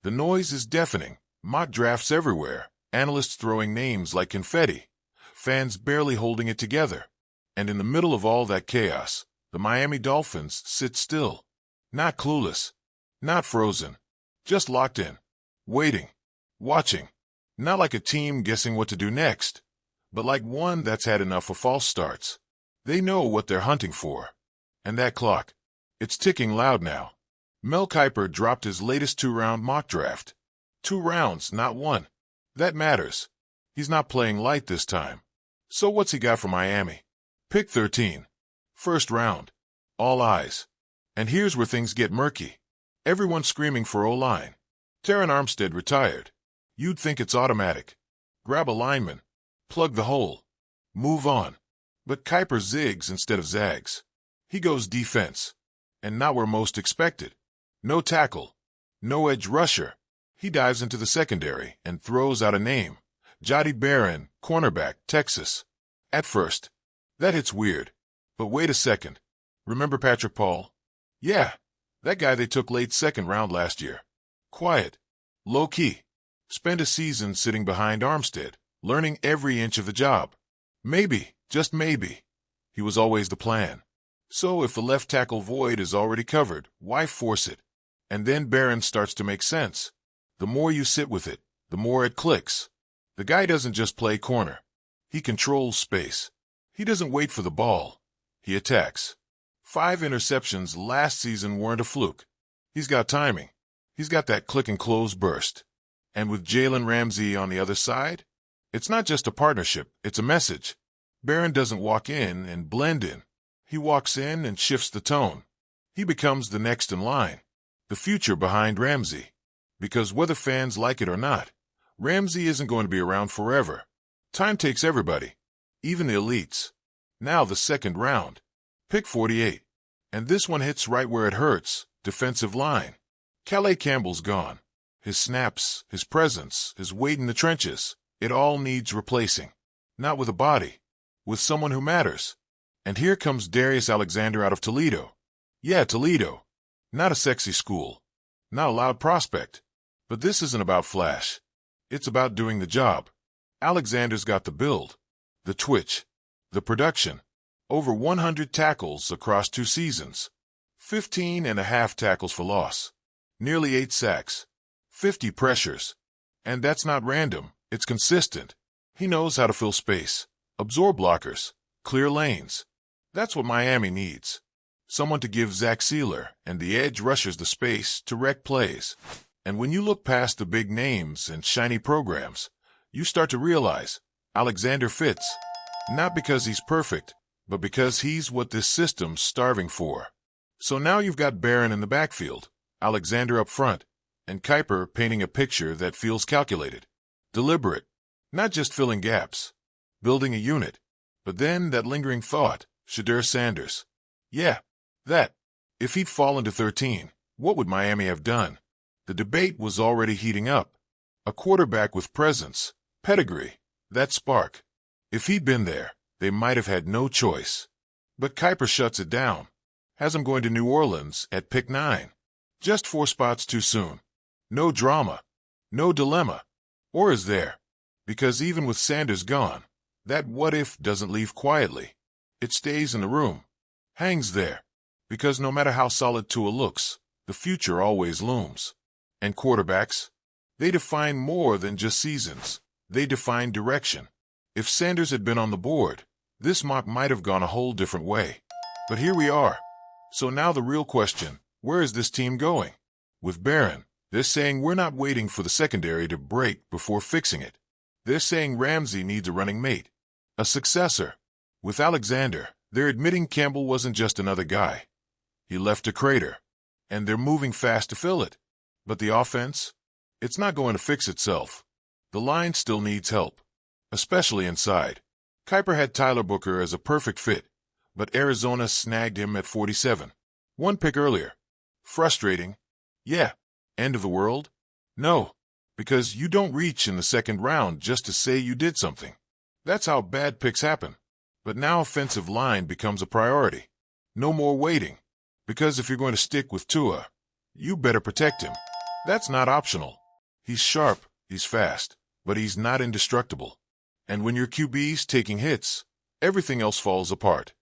The noise is deafening. Mock drafts everywhere. Analysts throwing names like confetti. Fans barely holding it together. And in the middle of all that chaos, the Miami Dolphins sit still. Not clueless. Not frozen. Just locked in. Waiting. Watching. Not like a team guessing what to do next, but like one that's had enough of false starts. They know what they're hunting for. And that clock, it's ticking loud now. Mel Kiper dropped his latest 2-round mock draft. 2 rounds, not 1. That matters. He's not playing light this time. So what's he got for Miami? Pick 13. First round. All eyes. And here's where things get murky. Everyone screaming for O-line. Terron Armstead retired. You'd think it's automatic. Grab a lineman. Plug the hole. Move on. But Kiper zigs instead of zags. He goes defense. And not where most expected. No tackle. No edge rusher. He dives into the secondary and throws out a name. Jahdae Barron, cornerback, Texas. At first, that hits weird. But wait a second. Remember Patrick Paul? Yeah, that guy they took late second round last year. Quiet. Low-key. Spent a season sitting behind Armstead, learning every inch of the job. Maybe, just maybe, he was always the plan. So if the left tackle void is already covered, why force it? And then Barron starts to make sense. The more you sit with it, the more it clicks. The guy doesn't just play corner. He controls space. He doesn't wait for the ball. He attacks. 5 interceptions last season weren't a fluke. He's got timing. He's got that click-and-close burst. And with Jalen Ramsey on the other side, it's not just a partnership, it's a message. Barron doesn't walk in and blend in. He walks in and shifts the tone. He becomes the next in line, the future behind Ramsey. Because whether fans like it or not, Ramsey isn't going to be around forever. Time takes everybody, even the elites. Now the second round. Pick 48. And this one hits right where it hurts, defensive line. Calais Campbell's gone. His snaps, his presence, his weight in the trenches, it all needs replacing. Not with a body, with someone who matters. And here comes Darius Alexander out of Toledo. Yeah, Toledo. Not a sexy school. Not a loud prospect. But this isn't about flash. It's about doing the job. Alexander's got the build, the twitch, the production. Over 100 tackles across 2 seasons. 15.5 tackles for loss. Nearly 8 sacks. 50 pressures. And that's not random. It's consistent. He knows how to fill space, absorb blockers, clear lanes. That's what Miami needs. Someone to give Zach Sealer and the edge rushers the space to wreck plays. And when you look past the big names and shiny programs, you start to realize Alexander fits. Not because he's perfect, but because he's what this system's starving for. So now you've got Barron in the backfield, Alexander up front, and Kiper painting a picture that feels calculated, deliberate, not just filling gaps, building a unit. But then that lingering thought, Shedeur Sanders. Yeah, that. If he'd fallen to 13, what would Miami have done? The debate was already heating up. A quarterback with presence, pedigree, that spark. If he'd been there, they might have had no choice. But Kiper shuts it down. Has him going to New Orleans at pick 9. Just 4 spots too soon. No drama. No dilemma. Or is there? Because even with Sanders gone, that what-if doesn't leave quietly. It stays in the room. Hangs there. Because no matter how solid Tua looks, the future always looms. And quarterbacks? They define more than just seasons. They define direction. If Sanders had been on the board, this mock might have gone a whole different way. But here we are. So now the real question, where is this team going? With Barron, they're saying we're not waiting for the secondary to break before fixing it. They're saying Ramsey needs a running mate, a successor. With Alexander, they're admitting Campbell wasn't just another guy. He left a crater, and they're moving fast to fill it. But the offense? It's not going to fix itself. The line still needs help, especially inside. Kiper had Tyler Booker as a perfect fit, but Arizona snagged him at 47. 1 pick earlier. Frustrating? Yeah. End of the world? No, because you don't reach in the second round just to say you did something. That's how bad picks happen. But now offensive line becomes a priority. No more waiting, because if you're going to stick with Tua, you better protect him. That's not optional. He's sharp, he's fast, but he's not indestructible. And when your QB's taking hits, everything else falls apart.